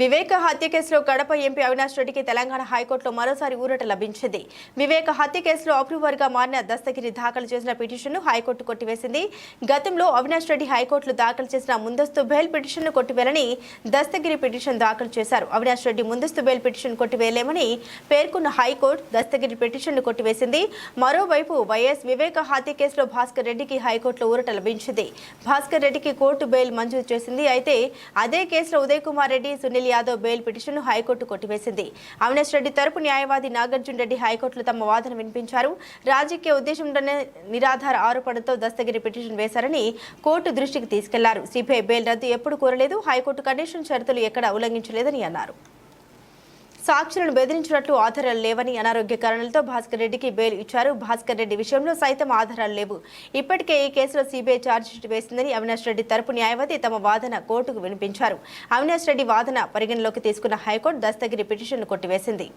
వివేక హత్య కేసులో కడప ఎంపీ అవినాష్ రెడ్డికి తెలంగాణ హైకోర్టులో మరోసారి ఊరట లభించింది. వివేక హత్య కేసులో అప్రూవర్గా మారిన దస్తగిరి దాఖలు చేసిన పిటిషన్ను హైకోర్టు కొట్టివేసింది. గతంలో అవినాష్ రెడ్డి హైకోర్టులో దాఖలు చేసిన ముందస్తు బెయిల్ పిటిషన్ను కొట్టివేయాలని దస్తగిరి పిటిషన్ దాఖలు చేశారు. అవినాష్ రెడ్డి ముందస్తు బెయిల్ పిటిషన్ కొట్టివేయలేమని పేర్కొన్న హైకోర్టు దస్తగిరి పిటిషన్ను కొట్టివేసింది. మరోవైపు వైఎస్ వివేక హత్య కేసులో భాస్కర్ రెడ్డికి హైకోర్టులో ఊరట లభించింది. భాస్కర్ రెడ్డికి కోర్టు బెయిల్ మంజూరు చేసింది. అయితే అదే కేసులో ఉదయ్ కుమార్ రెడ్డి, సునీల్ యాదవ్ బెయిల్ పిటిషన్ను హైకోర్టు కొట్టివేసింది. అవినాష్ రెడ్డి తరపు న్యాయవాది నాగార్జున రెడ్డి హైకోర్టులో తమ వాదన వినిపించారు. రాజకీయ ఉద్దేశంతోనే నిరాధార ఆరోపణలతో దస్తగిరి పిటిషన్ వేశారని కోర్టు దృష్టికి తీసుకెళ్లారు. సిబిఐ బెయిల్ రద్దు ఎప్పుడు కోరలేదు, హైకోర్టు కండిషన్ షరతులు ఎక్కడా ఉల్లంఘించలేదని అన్నారు. సాక్షులను బెదిరించినట్లు ఆధారాలు లేవని, అనారోగ్య కారణాలతో భాస్కర్ రెడ్డికి బెయిల్ ఇచ్చారు. భాస్కర్ రెడ్డి విషయంలో సైతం ఆధారాలు లేవు. ఇప్పటికే ఈ కేసులో సిబిఐ ఛార్జ్షీట్ వేసిందని అవినాష్ రెడ్డి తరపు న్యాయవాది తమ వాదన కోర్టుకు వినిపించారు. అవినాష్ రెడ్డి వాదన పరిగణలోకి తీసుకున్న హైకోర్టు దస్తగిరి పిటిషన్ను కొట్టివేసింది.